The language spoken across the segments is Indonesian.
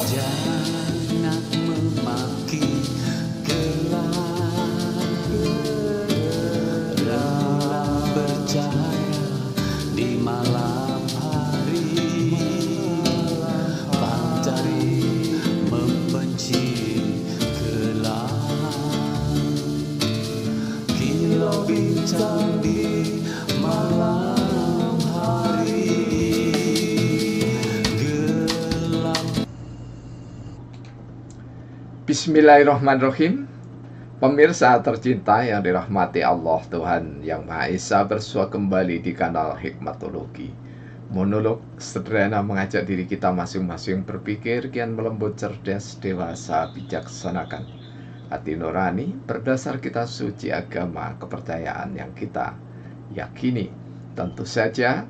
Jangan memaki gelap bercahaya di malam hari. Pantang membenci gelap. Kilau bintang di malam hari. Bismillahirrahmanirrahim. Pemirsa tercinta yang dirahmati Allah Tuhan Yang Maha Esa, bersua kembali di kanal Hikmatologi. Monolog sederhana mengajak diri kita masing-masing berpikir kian melembut, cerdas, dewasa, bijaksanakan hati nurani berdasar kitab suci agama kepercayaan yang kita yakini. Tentu saja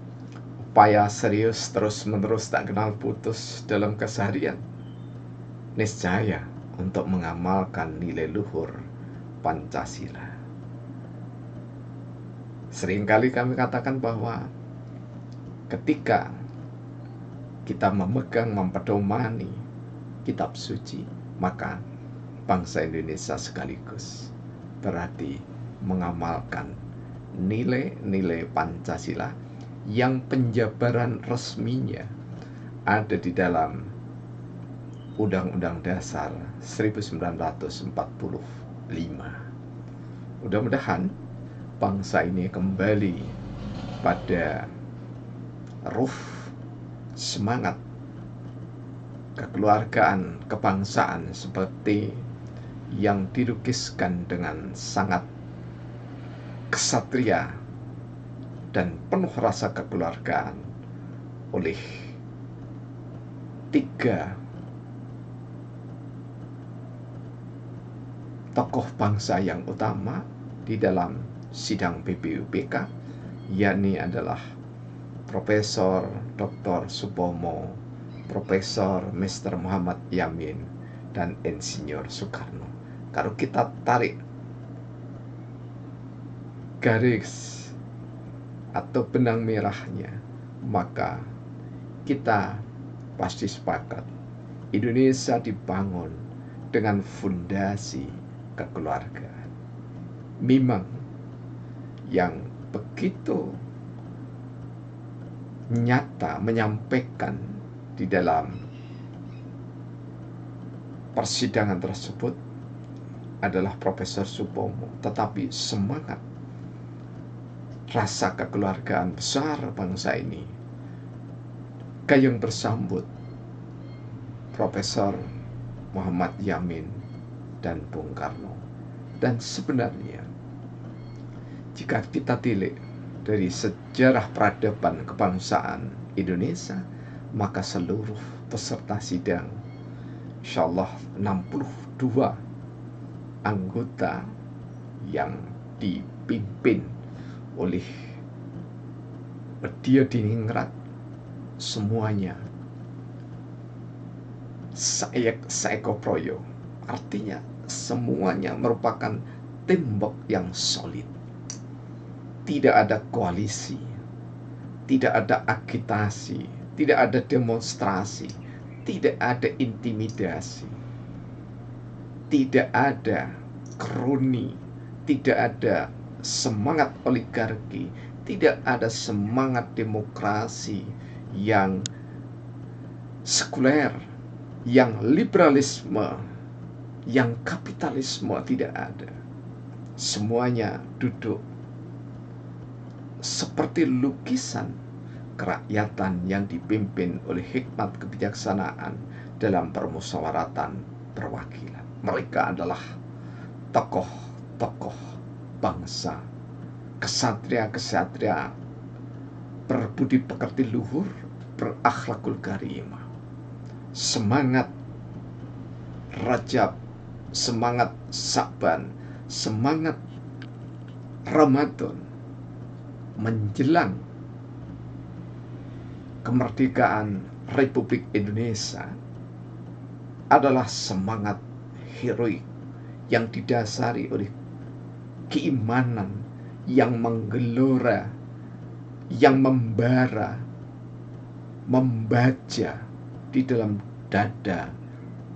upaya serius terus-menerus tak kenal putus dalam keseharian niscaya untuk mengamalkan nilai luhur Pancasila. Seringkali kami katakan bahwa ketika kita memegang, mempedomani kitab suci, maka bangsa Indonesia sekaligus berarti mengamalkan nilai-nilai Pancasila yang penjabaran resminya ada di dalam Undang-Undang Dasar 1945. Mudah-mudahan bangsa ini kembali pada ruh semangat kekeluargaan, kebangsaan seperti yang dilukiskan dengan sangat kesatria dan penuh rasa kekeluargaan oleh tiga tokoh bangsa yang utama di dalam sidang BPUPK, yakni adalah Profesor Dr. Supomo, Profesor Mr. Muhammad Yamin, dan Insinyur Soekarno. Kalau kita tarik garis atau benang merahnya, maka kita pasti sepakat Indonesia dibangun dengan fondasi kekeluargaan. Memang yang begitu nyata menyampaikan di dalam persidangan tersebut adalah Profesor Supomo, tetapi semangat rasa kekeluargaan besar bangsa ini gayung bersambut Profesor Muhammad Yamin dan Bung Karno. Dan sebenarnya jika kita tilik dari sejarah peradaban kebangsaan Indonesia, maka seluruh peserta sidang, insyaallah 62 anggota yang dipimpin oleh Bedio Diningrat, semuanya saeko proyo, artinya semuanya merupakan tembok yang solid. Tidak ada koalisi, tidak ada agitasi, tidak ada demonstrasi, tidak ada intimidasi, tidak ada kroni, tidak ada semangat oligarki, tidak ada semangat demokrasi yang sekuler, yang liberalisme, yang kapitalisme, tidak ada. Semuanya duduk seperti lukisan kerakyatan yang dipimpin oleh hikmat kebijaksanaan dalam permusyawaratan perwakilan. Mereka adalah tokoh-tokoh bangsa, kesatria-kesatria berbudi pekerti luhur, berakhlakul karimah. Semangat Rajab, semangat Sa'ban, semangat Ramadan menjelang kemerdekaan Republik Indonesia adalah semangat heroik yang didasari oleh keimanan yang menggelora, yang membara, membaca di dalam dada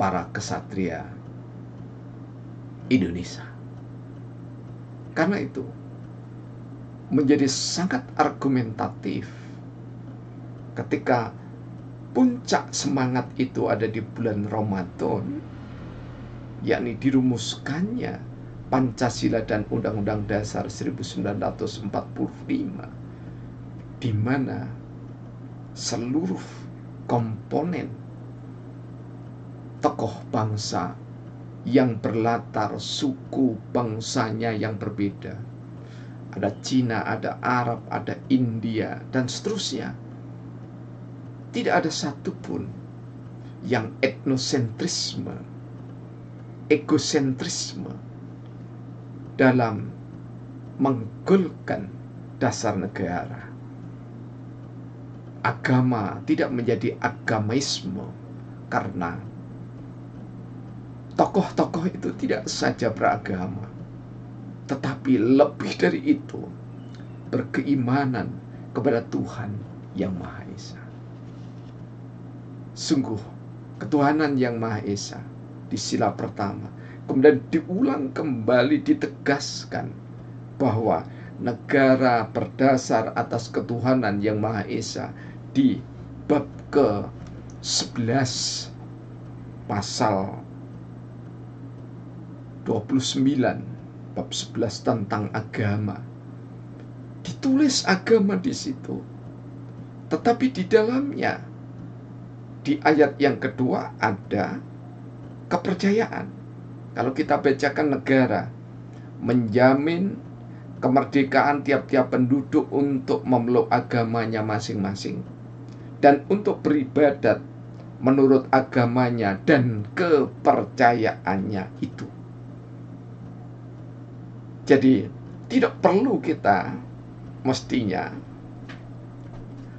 para kesatria Indonesia. Karena itu menjadi sangat argumentatif ketika puncak semangat itu ada di bulan Ramadan, yakni dirumuskannya Pancasila dan Undang-Undang Dasar 1945, di mana seluruh komponen tokoh bangsa yang berlatar suku bangsanya yang berbeda, ada Cina, ada Arab, ada India, dan seterusnya, tidak ada satupun yang etnosentrisme, egosentrisme dalam menggolkan dasar negara. Agama tidak menjadi agamaisme karena tokoh-tokoh itu tidak saja beragama, tetapi lebih dari itu berkeimanan kepada Tuhan yang Maha Esa. Sungguh ketuhanan yang Maha Esa di sila pertama kemudian diulang kembali, ditegaskan bahwa negara berdasar atas ketuhanan yang Maha Esa di bab ke-11 pasal 29, bab 11 tentang agama. Ditulis agama di situ, tetapi di dalamnya di ayat yang kedua ada kepercayaan. Kalau kita bacakan, negara menjamin kemerdekaan tiap-tiap penduduk untuk memeluk agamanya masing-masing dan untuk beribadat menurut agamanya dan kepercayaannya itu. Jadi tidak perlu kita mestinya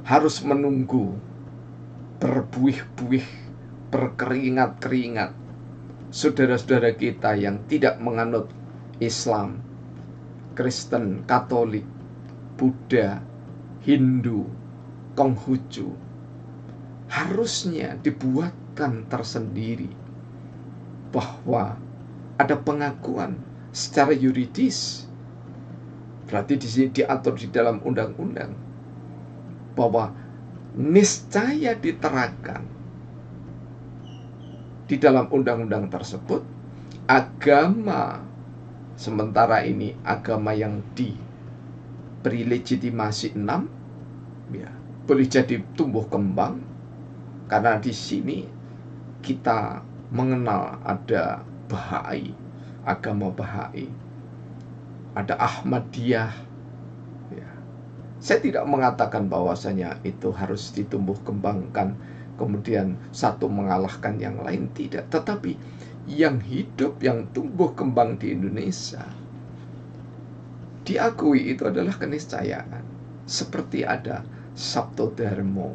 harus menunggu berbuih-buih, berkeringat-keringat saudara-saudara kita yang tidak menganut Islam, Kristen, Katolik, Buddha, Hindu, Konghucu. Harusnya dibuatkan tersendiri bahwa ada pengakuan secara yuridis. Berarti di sini diatur di dalam undang-undang bahwa niscaya diterangkan di dalam undang-undang tersebut agama sementara ini, agama yang diberi legitimasi 6, ya, boleh jadi tumbuh kembang, karena di sini kita mengenal ada Bahai, agama Bahai, ada Ahmadiyah. Ya. Saya tidak mengatakan bahwasanya itu harus ditumbuh kembangkan, kemudian satu mengalahkan yang lain, tidak. Tetapi yang hidup, yang tumbuh kembang di Indonesia, diakui itu adalah keniscayaan. Seperti ada Sabto Dharma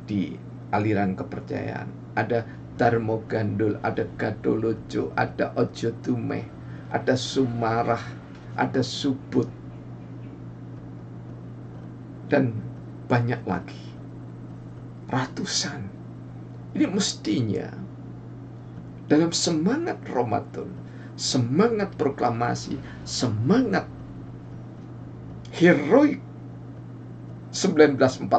di aliran kepercayaan, ada Dharma Gandul, ada Gadolojo, ada Ojo Tumeh, ada Sumarah, ada Subut, dan banyak lagi, ratusan. Ini mestinya dalam semangat Ramadan, semangat proklamasi, semangat heroik 1945,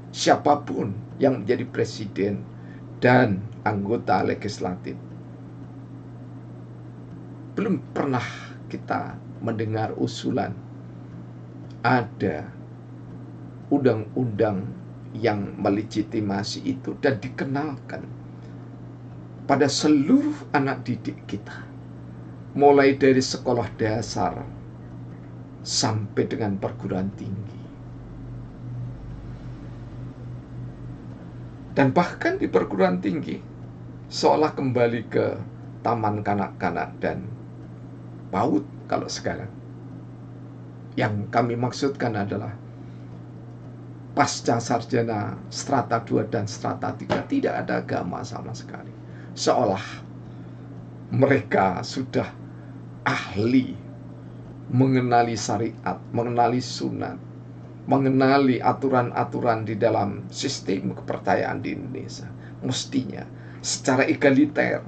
siapapun yang menjadi presiden dan anggota legislatif, belum pernah kita mendengar usulan ada undang-undang yang melegitimasi itu dan dikenalkan pada seluruh anak didik kita, mulai dari sekolah dasar sampai dengan perguruan tinggi. Dan bahkan di perguruan tinggi seolah kembali ke taman kanak-kanak dan PAUD kalau sekarang. Yang kami maksudkan adalah pasca sarjana strata 2 dan strata 3 tidak ada agama sama sekali. Seolah mereka sudah ahli mengenali syariat, mengenali sunat, mengenali aturan-aturan di dalam sistem kepercayaan di Indonesia. Mestinya secara egaliter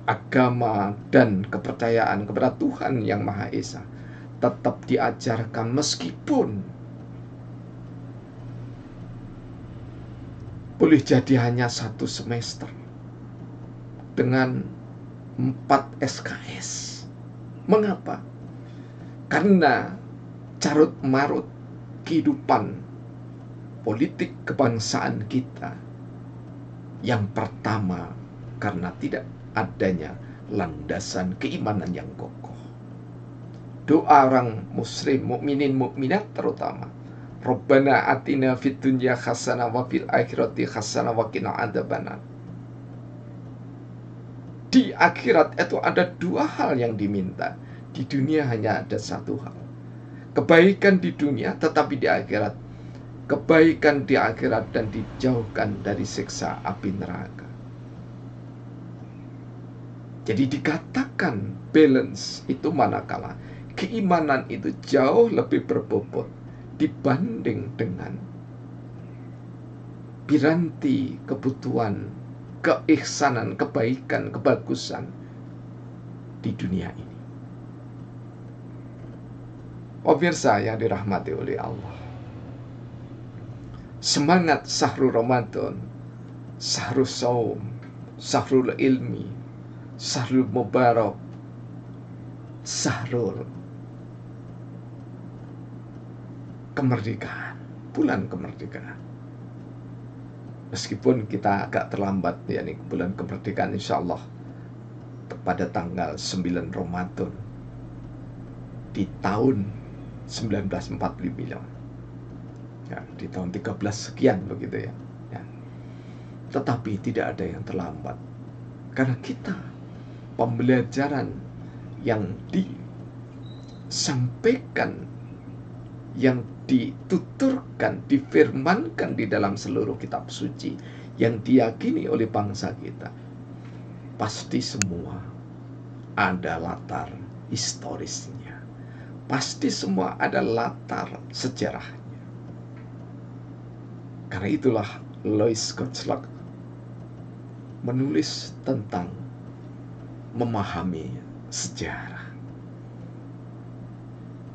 agama dan kepercayaan kepada Tuhan Yang Maha Esa tetap diajarkan meskipun boleh jadi hanya 1 semester dengan 4 SKS. Mengapa? Karena carut marut kehidupan politik kebangsaan kita. Yang pertama, karena tidak adanya landasan keimanan yang kokoh. Doa orang muslim, mukminin mukminat terutama, Rabbana atina fid dunya hasanah wa fil akhirati hasanah wa qina adzabannar. Di akhirat itu ada 2 hal yang diminta. Di dunia hanya ada 1 hal. Kebaikan di dunia, tetapi di akhirat kebaikan di akhirat dan dijauhkan dari siksa api neraka. Jadi dikatakan balance itu manakala keimanan itu jauh lebih berbobot dibanding dengan piranti kebutuhan, keihsanan, kebaikan, kebagusan di dunia ini. Pemirsa yang dirahmati oleh Allah, semangat Syahrul Ramadan, Syahrul Saum, Syahrul Ilmi, Syahrul Mubarak, Syahrul kemerdekaan, bulan kemerdekaan. Meskipun kita agak terlambat, yakni bulan kemerdekaan insya Allah pada tanggal 9 Ramadan di tahun 1945, ya, di tahun 13 sekian begitu ya. Tetapi tidak ada yang terlambat, karena kita pembelajaran yang disampaikan, yang dituturkan, difirmankan di dalam seluruh kitab suci yang diyakini oleh bangsa kita, pasti semua ada latar historisnya, pasti semua ada latar sejarahnya. Karena itulah Louis Gottschalk menulis tentang memahami sejarah.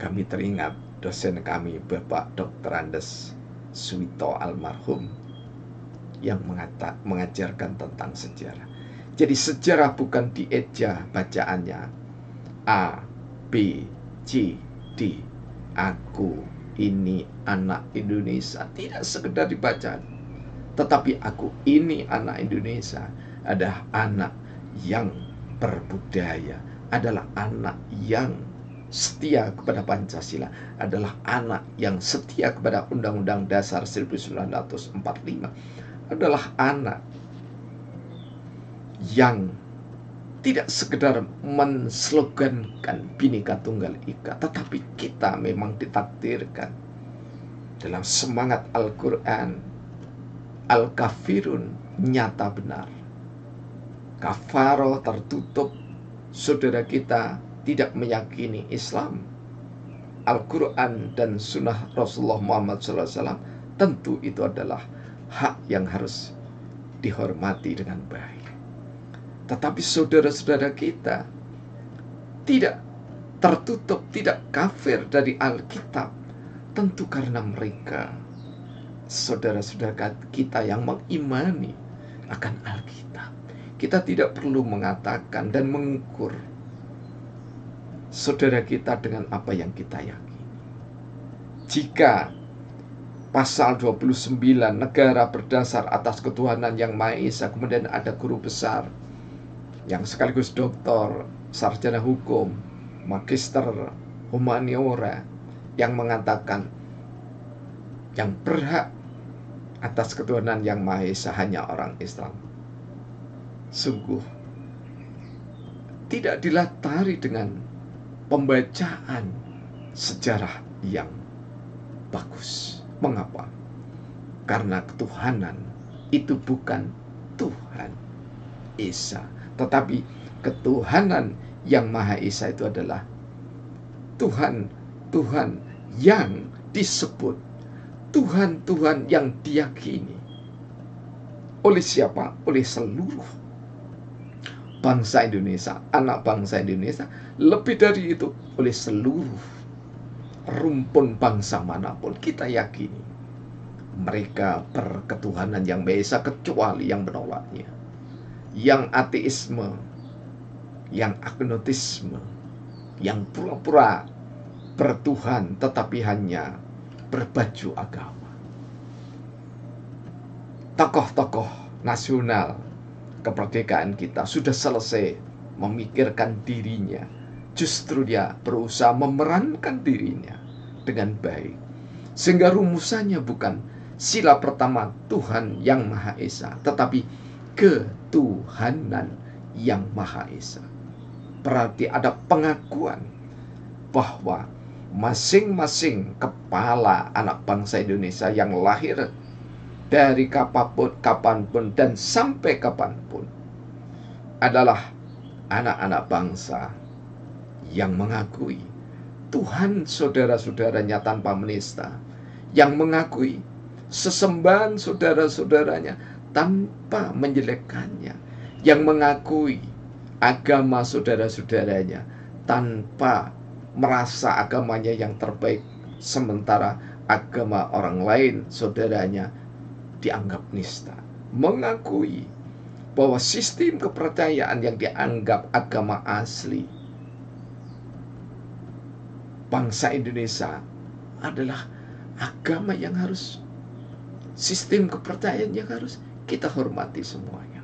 Kami teringat dosen kami, Bapak Dr. Andes Suwito almarhum, yang mengajarkan tentang sejarah. Jadi sejarah bukan dieja bacaannya A, B, C, D. Aku ini anak Indonesia, tidak sekedar dibaca, tetapi aku ini anak Indonesia adalah anak yang berbudaya, adalah anak yang setia kepada Pancasila, adalah anak yang setia kepada Undang-Undang Dasar 1945, adalah anak yang tidak sekedar menslogankan Bhinneka Tunggal Ika, tetapi kita memang ditakdirkan dalam semangat Al-Quran, Al-Kafirun, nyata benar. Kafaro tertutup, saudara kita tidak meyakini Islam, Al-Quran dan Sunnah Rasulullah Muhammad SAW, tentu itu adalah hak yang harus dihormati dengan baik. Tetapi saudara-saudara kita tidak tertutup, tidak kafir dari Alkitab, tentu karena mereka saudara-saudara kita yang mengimani akan Alkitab. Kita tidak perlu mengatakan dan mengukur saudara kita dengan apa yang kita yakini. Jika pasal 29 negara berdasar atas ketuhanan yang Maha Esa, kemudian ada guru besar yang sekaligus doktor, sarjana hukum, magister humaniora, yang mengatakan yang berhak atas ketuhanan yang Maha Esa hanya orang Islam, sungguh tidak dilatari dengan pembacaan sejarah yang bagus. Mengapa? Karena ketuhanan itu bukan Tuhan Esa, tetapi ketuhanan yang Maha Esa itu adalah Tuhan yang disebut, Tuhan yang diyakini Oleh siapa? Oleh seluruh bangsa Indonesia, anak bangsa Indonesia. Lebih dari itu, oleh seluruh rumpun bangsa manapun. Kita yakini mereka berketuhanan yang Maha Esa kecuali yang menolaknya, yang ateisme, yang agnotisme, yang pura-pura bertuhan tetapi hanya berbaju agama. Tokoh-tokoh nasional kemerdekaan kita sudah selesai memikirkan dirinya. Justru dia berusaha memerankan dirinya dengan baik. Sehingga rumusannya bukan sila pertama Tuhan yang Maha Esa, tetapi ketuhanan yang Maha Esa. Berarti ada pengakuan bahwa masing-masing kepala anak bangsa Indonesia yang lahir dari kapanpun dan sampai kapanpun adalah anak-anak bangsa yang mengakui Tuhan saudara-saudaranya tanpa menista, yang mengakui sesembahan saudara-saudaranya tanpa menjelekkannya, yang mengakui agama saudara-saudaranya tanpa merasa agamanya yang terbaik, sementara agama orang lain saudaranya dianggap nista. Mengakui bahwa sistem kepercayaan yang dianggap agama asli bangsa Indonesia adalah agama yang harus, sistem kepercayaan yang harus kita hormati semuanya.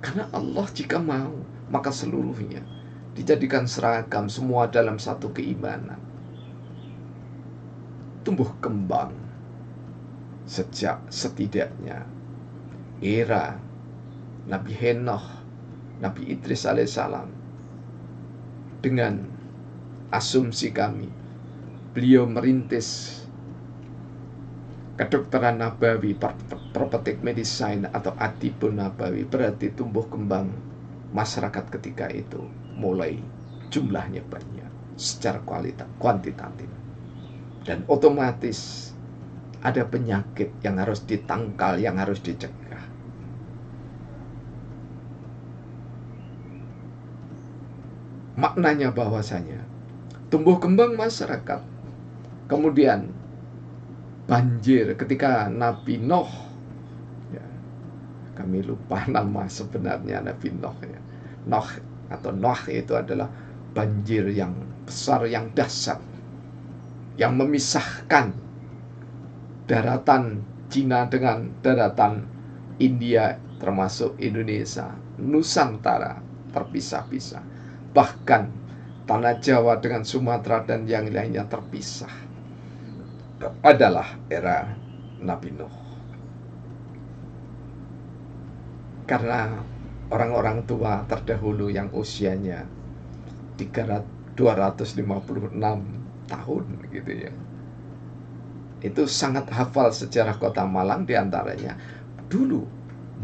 Karena Allah jika mau, maka seluruhnya dijadikan seragam, semua dalam satu keimanan. Tumbuh kembang sejak setidaknya era Nabi Henoh, Nabi Idris alaihissalam. Dengan asumsi kami, beliau merintis kedokteran nabawi, prophetic medicine atau adibun nabawi. Berarti tumbuh kembang masyarakat ketika itu mulai jumlahnya banyak secara kuantitatif, dan otomatis ada penyakit yang harus ditangkal, yang harus dicegah. Maknanya bahwasanya tumbuh kembang masyarakat, kemudian banjir ketika Nabi Nuh, ya, kami lupa nama sebenarnya Nabi Nuh, ya. Nuh atau Noah itu adalah banjir yang besar, yang dahsyat, yang memisahkan daratan Cina dengan daratan India, termasuk Indonesia, Nusantara terpisah-pisah. Bahkan tanah Jawa dengan Sumatera dan yang lainnya terpisah. Adalah era Nabi Nuh. Karena orang-orang tua terdahulu yang usianya 256 tahun gitu ya, itu sangat hafal sejarah kota Malang. Diantaranya dulu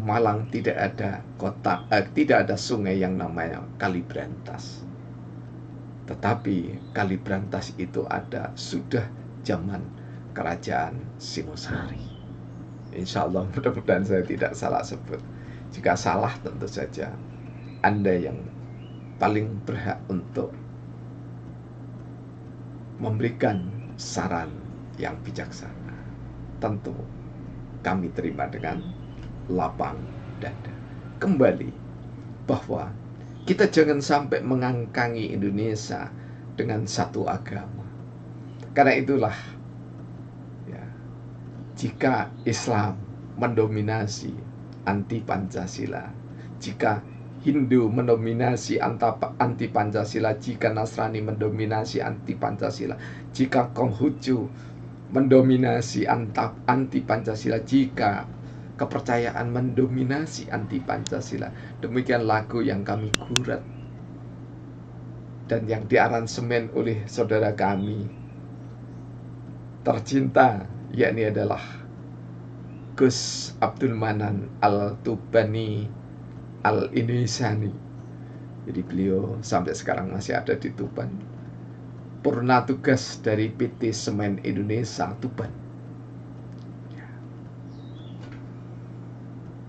Malang tidak ada tidak ada sungai yang namanya Kali Brantas, tetapi Kali Brantas itu ada sudah zaman kerajaan Singosari. Insya Allah mudah-mudahan saya tidak salah sebut. Jika salah tentu saja Anda yang paling berhak untuk memberikan saran yang bijaksana. Tentu kami terima dengan lapang dada. Kembali bahwa kita jangan sampai mengangkangi Indonesia dengan satu agama. Karena itulah ya, jika Islam mendominasi anti Pancasila, jika Hindu mendominasi anti Pancasila, jika Nasrani mendominasi anti Pancasila, jika Konghucu mendominasi anti Pancasila, jika kepercayaan mendominasi anti Pancasila. Demikian lagu yang kami gurat dan yang diaransemen oleh saudara kami tercinta, yakni adalah Gus Abdul Manan Al-Tubani Al-Inisani. Jadi beliau sampai sekarang masih ada di Tuban, purna tugas dari PT Semen Indonesia Tuban.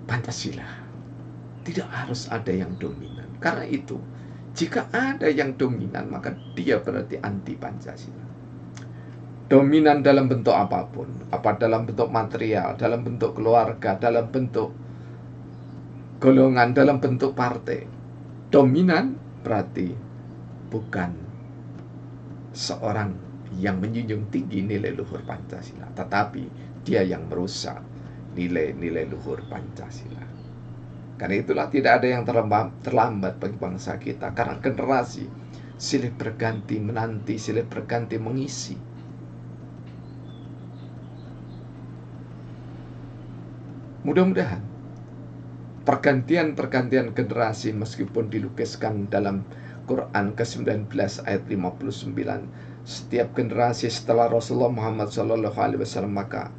Pancasila. Tidak harus ada yang dominan. Karena itu, jika ada yang dominan, maka dia berarti anti Pancasila. Dominan dalam bentuk apapun, apa dalam bentuk material, dalam bentuk keluarga, dalam bentuk golongan, dalam bentuk partai. Dominan berarti bukan seorang yang menjunjung tinggi nilai luhur Pancasila, tetapi dia yang merusak nilai-nilai luhur Pancasila. Karena itulah tidak ada yang terlambat bagi bangsa kita, karena generasi silih berganti menanti, silih berganti mengisi. Mudah-mudahan pergantian generasi meskipun dilukiskan dalam Quran ke-19 ayat 59, setiap generasi setelah Rasulullah Muhammad SAW, maka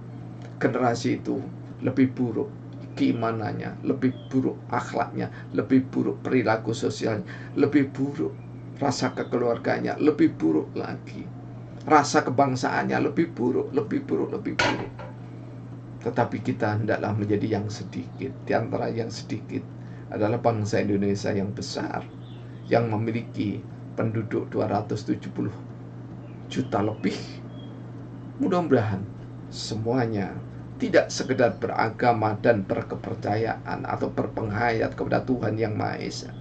generasi itu lebih buruk keimanannya, lebih buruk akhlaknya, lebih buruk perilaku sosialnya, lebih buruk rasa kekeluarganya, lebih buruk lagi rasa kebangsaannya, lebih buruk. Tetapi kita hendaklah menjadi yang sedikit. Di antara yang sedikit adalah bangsa Indonesia yang besar, yang memiliki penduduk 270 juta lebih. Mudah-mudahan semuanya tidak sekedar beragama dan berkepercayaan atau berpenghayat kepada Tuhan Yang Maha Esa,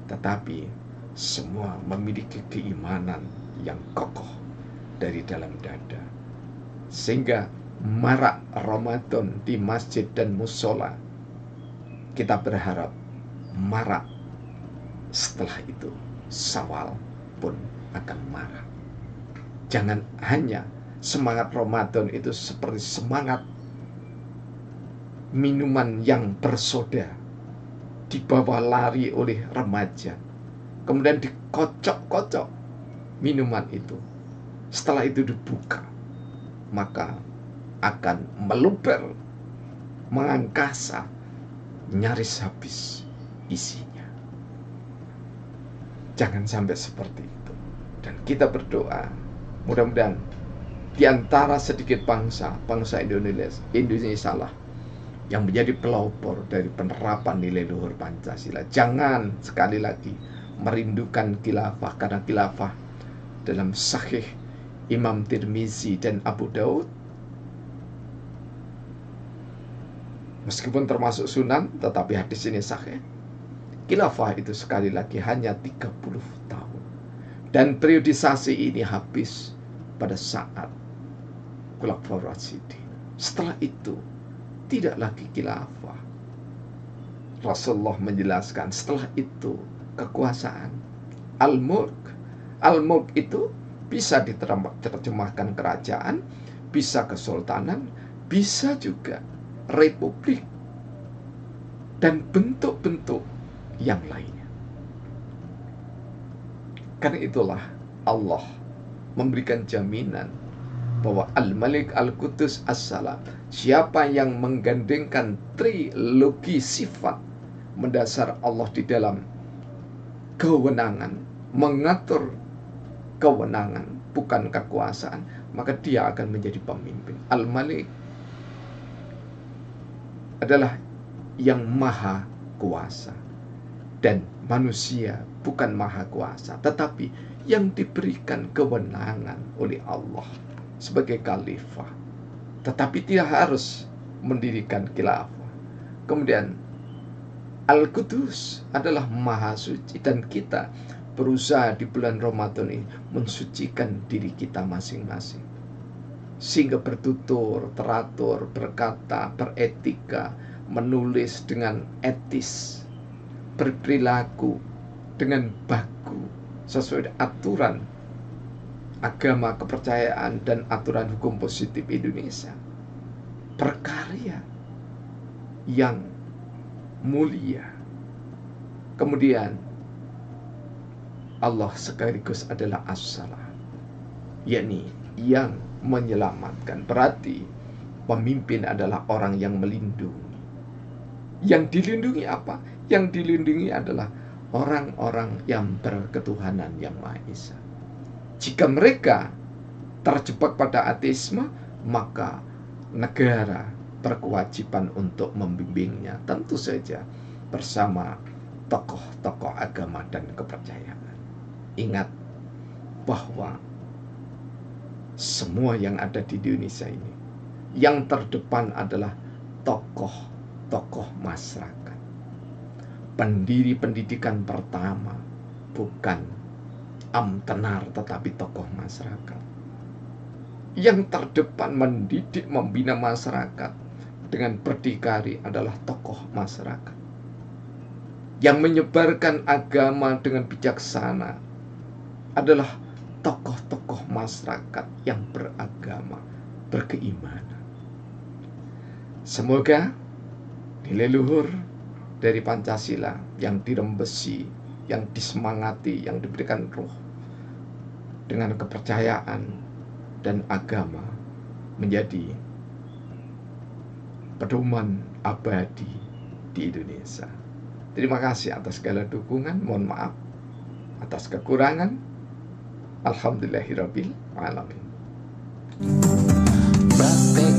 tetapi semua memiliki keimanan yang kokoh dari dalam dada, sehingga marak Ramadan di masjid dan musola. Kita berharap marak setelah itu Syawal pun akan marak. Jangan hanya semangat Ramadan itu seperti semangat minuman yang bersoda, dibawa lari oleh remaja, kemudian dikocok-kocok minuman itu. Setelah itu dibuka, maka akan meluber, mengangkasa, nyaris habis isinya. Jangan sampai seperti itu. Dan kita berdoa, mudah-mudahan di antara sedikit bangsa Indonesia lah yang menjadi pelopor dari penerapan nilai luhur Pancasila. Jangan sekali lagi merindukan khilafah, karena khilafah dalam Sahih Imam Tirmizi dan Abu Daud, meskipun termasuk sunan, tetapi hadis ini sahih. Khilafah itu sekali lagi hanya 30 tahun. Dan periodisasi ini habis pada saat Khulafaur Rasyidin. Setelah itu tidak lagi khilafah. Rasulullah menjelaskan setelah itu kekuasaan al-mulk. Al-mulk itu bisa diterjemahkan kerajaan, bisa kesultanan, bisa juga republik, dan bentuk-bentuk yang lainnya. Karena itulah Allah memberikan jaminan bahwa Al-Malik Al-Qudus As-Salam, siapa yang menggandengkan trilogi sifat mendasar Allah di dalam kewenangan, mengatur kewenangan, bukan kekuasaan, maka dia akan menjadi pemimpin. Al-Malik adalah yang maha kuasa, dan manusia bukan maha kuasa, tetapi yang diberikan kewenangan oleh Allah sebagai khalifah, tetapi tidak harus mendirikan khilafah. Kemudian Al-Qudus adalah maha suci, dan kita berusaha di bulan Ramadan ini mensucikan diri kita masing-masing, sehingga bertutur, teratur, berkata, beretika, menulis dengan etis, berperilaku dengan baku sesuai aturan agama, kepercayaan, dan aturan hukum positif Indonesia. Berkarya yang mulia. Kemudian Allah sekaligus adalah As-Salam, yakni yang menyelamatkan. Berarti pemimpin adalah orang yang melindungi. Yang dilindungi apa? Yang dilindungi adalah orang-orang yang berketuhanan yang Maha Esa. Jika mereka terjebak pada ateisme, maka negara berkewajiban untuk membimbingnya, tentu saja bersama tokoh-tokoh agama dan kepercayaan. Ingat bahwa semua yang ada di Indonesia ini, yang terdepan adalah tokoh-tokoh masyarakat. Pendiri pendidikan pertama bukan amtenar tetapi tokoh masyarakat. Yang terdepan mendidik, membina masyarakat dengan berdikari adalah tokoh masyarakat. Yang menyebarkan agama dengan bijaksana adalah tokoh-tokoh masyarakat yang beragama, berkeimanan. Semoga nilai luhur dari Pancasila yang dirembesi, yang disemangati, yang diberikan ruh dengan kepercayaan dan agama menjadi pedoman abadi di Indonesia. Terima kasih atas segala dukungan. Mohon maaf atas kekurangan. Alhamdulillahirabbil alamin. Praktek